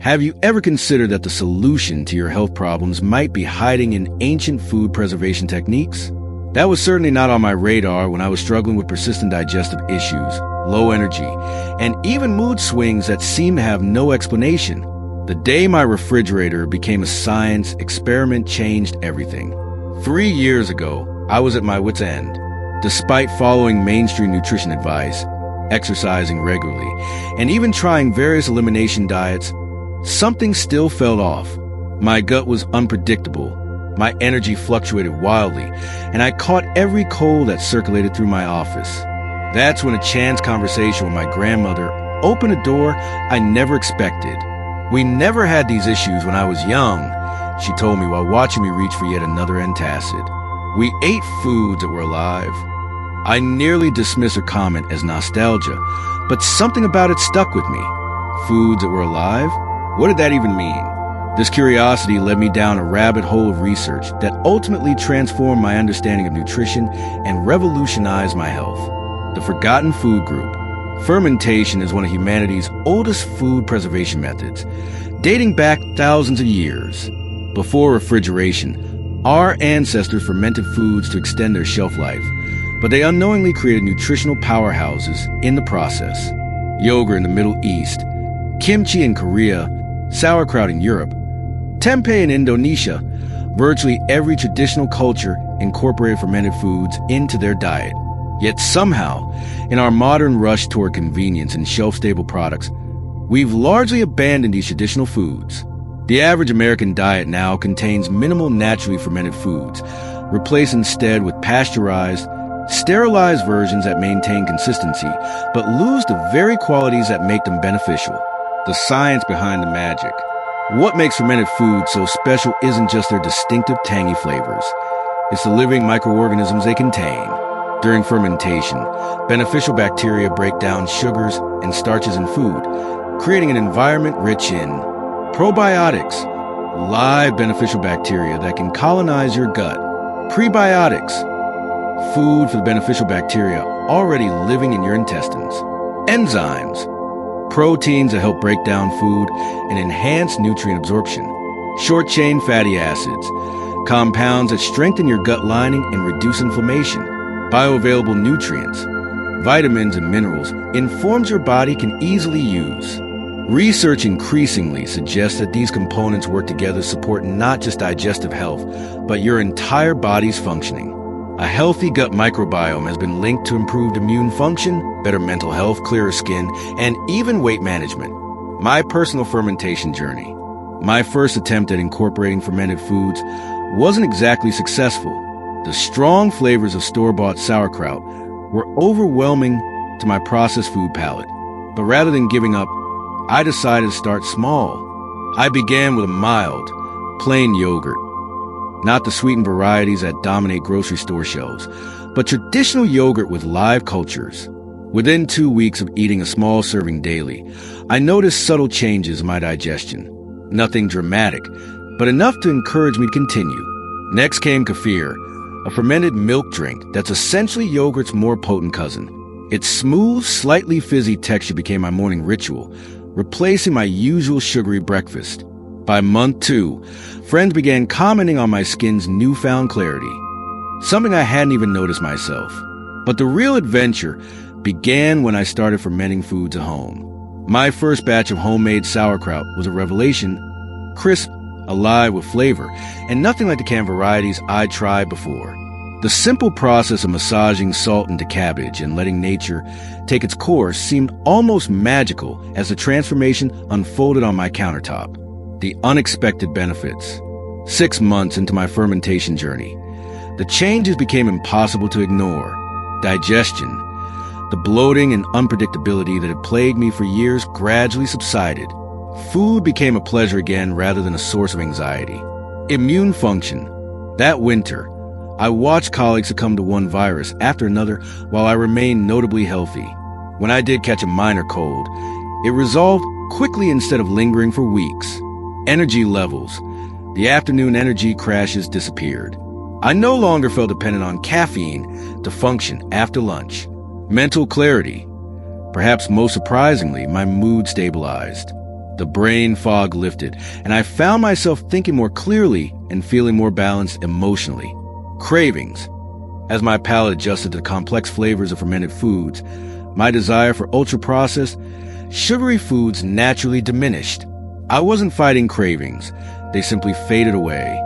Have you ever considered that the solution to your health problems might be hiding in ancient food preservation techniques? That was certainly not on my radar when I was struggling with persistent digestive issues, low energy, and even mood swings that seemed to have no explanation. The day my refrigerator became a science experiment changed everything. 3 years ago, I was at my wit's end. Despite following mainstream nutrition advice, exercising regularly, and even trying various elimination diets, something still felt off. My gut was unpredictable. My energy fluctuated wildly, and I caught every cold that circulated through my office. That's when a chance conversation with my grandmother opened a door I never expected. "We never had these issues when I was young," she told me while watching me reach for yet another antacid. "We ate foods that were alive." I nearly dismissed her comment as nostalgia, but something about it stuck with me. Foods that were alive? What did that even mean? This curiosity led me down a rabbit hole of research that ultimately transformed my understanding of nutrition and revolutionized my health. The Forgotten Food Group. Fermentation is one of humanity's oldest food preservation methods, dating back thousands of years. Before refrigeration, our ancestors fermented foods to extend their shelf life, but they unknowingly created nutritional powerhouses in the process. Yogurt in the Middle East, kimchi in Korea, sauerkraut in Europe, tempeh in Indonesia. Virtually every traditional culture incorporated fermented foods into their diet. Yet somehow, in our modern rush toward convenience and shelf-stable products, we've largely abandoned these traditional foods. The average American diet now contains minimal naturally fermented foods, replaced instead with pasteurized, sterilized versions that maintain consistency, but lose the very qualities that make them beneficial. The science behind the magic. What makes fermented foods so special isn't just their distinctive tangy flavors. It's the living microorganisms they contain. During fermentation, beneficial bacteria break down sugars and starches in food, creating an environment rich in probiotics, live beneficial bacteria that can colonize your gut, prebiotics, food for the beneficial bacteria already living in your intestines, enzymes, proteins that help break down food and enhance nutrient absorption, short-chain fatty acids, compounds that strengthen your gut lining and reduce inflammation, bioavailable nutrients, vitamins and minerals informs your body can easily use. Research increasingly suggests that these components work together to support not just digestive health, but your entire body's functioning. A healthy gut microbiome has been linked to improved immune function, better mental health, clearer skin, and even weight management. My personal fermentation journey. My first attempt at incorporating fermented foods wasn't exactly successful. The strong flavors of store-bought sauerkraut were overwhelming to my processed food palate. But rather than giving up, I decided to start small. I began with a mild, plain yogurt. Not the sweetened varieties that dominate grocery store shelves, but traditional yogurt with live cultures. Within 2 weeks of eating a small serving daily, I noticed subtle changes in my digestion. Nothing dramatic, but enough to encourage me to continue. Next came kefir, a fermented milk drink that's essentially yogurt's more potent cousin. Its smooth, slightly fizzy texture became my morning ritual, replacing my usual sugary breakfast. By month 2, friends began commenting on my skin's newfound clarity, something I hadn't even noticed myself. But the real adventure began when I started fermenting foods at home. My first batch of homemade sauerkraut was a revelation, crisp, alive with flavor, and nothing like the canned varieties I'd tried before. The simple process of massaging salt into cabbage and letting nature take its course seemed almost magical as the transformation unfolded on my countertop. The unexpected benefits. 6 months into my fermentation journey, the changes became impossible to ignore. Digestion. The bloating and unpredictability that had plagued me for years gradually subsided. Food became a pleasure again rather than a source of anxiety. Immune function. That winter, I watched colleagues succumb to one virus after another while I remained notably healthy. When I did catch a minor cold, it resolved quickly instead of lingering for weeks. Energy levels. The afternoon energy crashes disappeared. I no longer felt dependent on caffeine to function after lunch. Mental clarity. Perhaps most surprisingly, my mood stabilized. The brain fog lifted, and I found myself thinking more clearly and feeling more balanced emotionally. Cravings. As my palate adjusted to the complex flavors of fermented foods, my desire for ultra-processed, sugary foods naturally diminished. I wasn't fighting cravings. They simply faded away.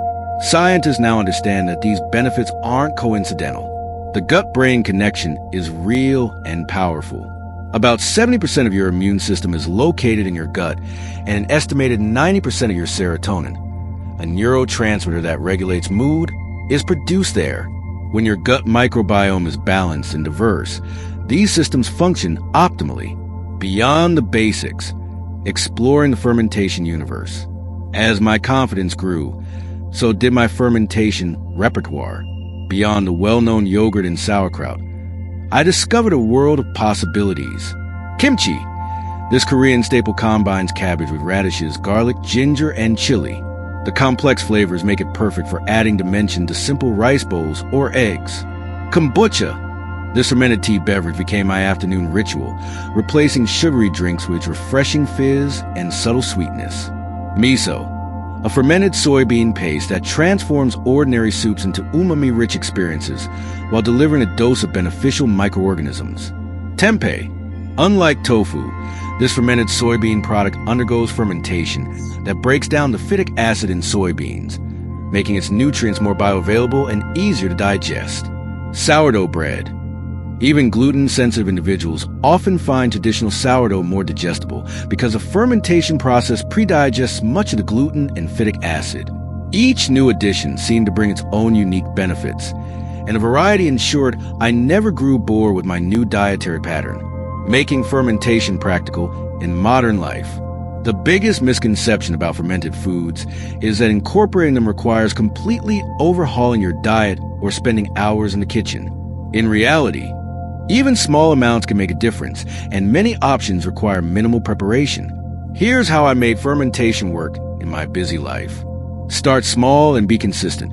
Scientists now understand that these benefits aren't coincidental. The gut-brain connection is real and powerful. About 70% of your immune system is located in your gut, and an estimated 90% of your serotonin, a neurotransmitter that regulates mood, is produced there. When your gut microbiome is balanced and diverse, these systems function optimally. Beyond the basics, exploring the fermentation universe. As my confidence grew, so did my fermentation repertoire. Beyond the well-known yogurt and sauerkraut, I discovered a world of possibilities. Kimchi. This Korean staple combines cabbage with radishes, garlic, ginger, and chili. The complex flavors make it perfect for adding dimension to simple rice bowls or eggs. Kombucha. This fermented tea beverage became my afternoon ritual, replacing sugary drinks with refreshing fizz and subtle sweetness. Miso. A fermented soybean paste that transforms ordinary soups into umami-rich experiences while delivering a dose of beneficial microorganisms. Tempeh. Unlike tofu, this fermented soybean product undergoes fermentation that breaks down the phytic acid in soybeans, making its nutrients more bioavailable and easier to digest. Sourdough bread. Even gluten-sensitive individuals often find traditional sourdough more digestible because the fermentation process pre-digests much of the gluten and phytic acid. Each new addition seemed to bring its own unique benefits, and the variety ensured I never grew bored with my new dietary pattern, making fermentation practical in modern life. The biggest misconception about fermented foods is that incorporating them requires completely overhauling your diet or spending hours in the kitchen. In reality, even small amounts can make a difference, and many options require minimal preparation. Here's how I made fermentation work in my busy life. Start small and be consistent.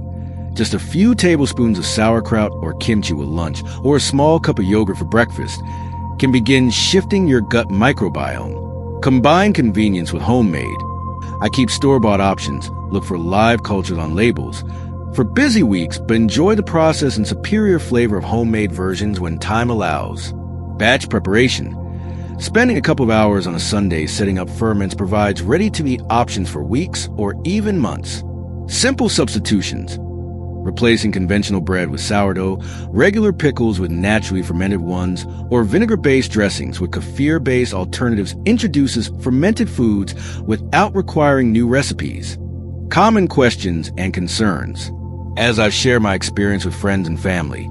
Just a few tablespoons of sauerkraut or kimchi with lunch, or a small cup of yogurt for breakfast, can begin shifting your gut microbiome. Combine convenience with homemade. I keep store-bought options, look for live cultures on labels. For busy weeks, but enjoy the process and superior flavor of homemade versions when time allows. Batch preparation. Spending a couple of hours on a Sunday setting up ferments provides ready-to-eat options for weeks or even months. Simple substitutions. Replacing conventional bread with sourdough, regular pickles with naturally fermented ones, or vinegar-based dressings with kefir-based alternatives introduces fermented foods without requiring new recipes. Common questions and concerns. As I share my experience with friends and family,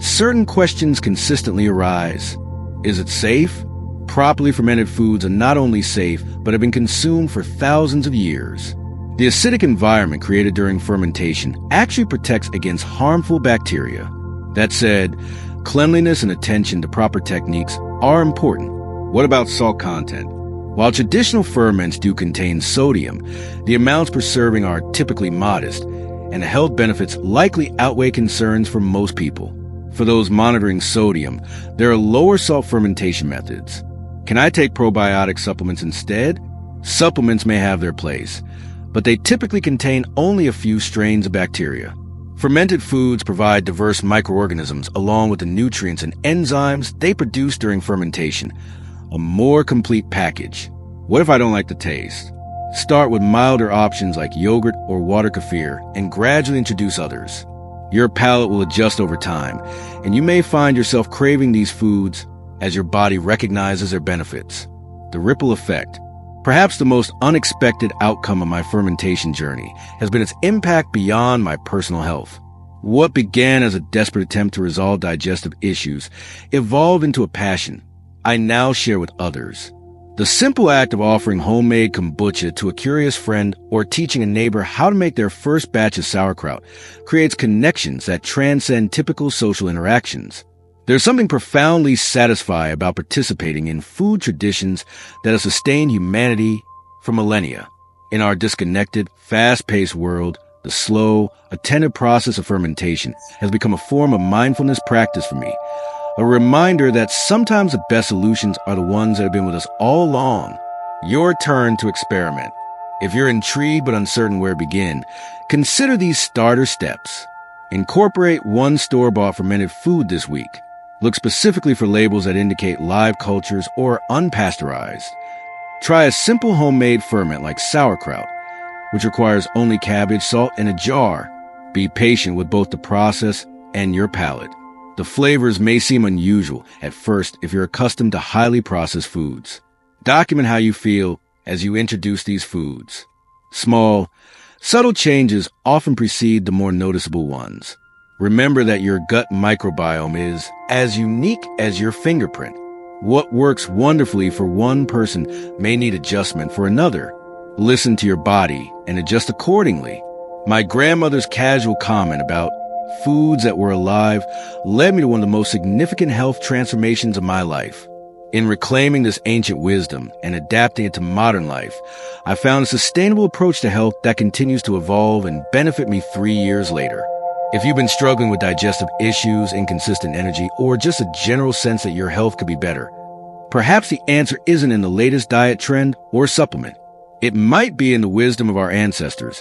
certain questions consistently arise. Is it safe? Properly fermented foods are not only safe, but have been consumed for thousands of years. The acidic environment created during fermentation actually protects against harmful bacteria. That said, cleanliness and attention to proper techniques are important. What about salt content? While traditional ferments do contain sodium, the amounts per serving are typically modest, and the health benefits likely outweigh concerns for most people. For those monitoring sodium, there are lower salt fermentation methods. Can I take probiotic supplements instead? Supplements may have their place, but they typically contain only a few strains of bacteria. Fermented foods provide diverse microorganisms along with the nutrients and enzymes they produce during fermentation, a more complete package. What if I don't like the taste? Start with milder options like yogurt or water kefir and gradually introduce others. Your palate will adjust over time, and you may find yourself craving these foods as your body recognizes their benefits. The ripple effect. Perhaps the most unexpected outcome of my fermentation journey has been its impact beyond my personal health. What began as a desperate attempt to resolve digestive issues evolved into a passion I now share with others. The simple act of offering homemade kombucha to a curious friend or teaching a neighbor how to make their first batch of sauerkraut creates connections that transcend typical social interactions. There's something profoundly satisfying about participating in food traditions that have sustained humanity for millennia. In our disconnected, fast-paced world, the slow, attentive process of fermentation has become a form of mindfulness practice for me. A reminder that sometimes the best solutions are the ones that have been with us all along. Your turn to experiment. If you're intrigued but uncertain where to begin, consider these starter steps. Incorporate one store-bought fermented food this week. Look specifically for labels that indicate live cultures or unpasteurized. Try a simple homemade ferment like sauerkraut, which requires only cabbage, salt, and a jar. Be patient with both the process and your palate. The flavors may seem unusual at first if you're accustomed to highly processed foods. Document how you feel as you introduce these foods. Small, subtle changes often precede the more noticeable ones. Remember that your gut microbiome is as unique as your fingerprint. What works wonderfully for one person may need adjustment for another. Listen to your body and adjust accordingly. My grandmother's casual comment about foods that were alive led me to one of the most significant health transformations of my life. In reclaiming this ancient wisdom and adapting it to modern life, I found a sustainable approach to health that continues to evolve and benefit me 3 years later. If you've been struggling with digestive issues, inconsistent energy, or just a general sense that your health could be better, perhaps the answer isn't in the latest diet trend or supplement. It might be in the wisdom of our ancestors,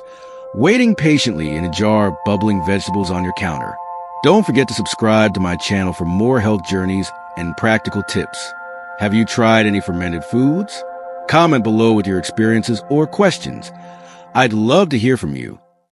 waiting patiently in a jar of bubbling vegetables on your counter. Don't forget to subscribe to my channel for more health journeys and practical tips. Have you tried any fermented foods? Comment below with your experiences or questions. I'd love to hear from you.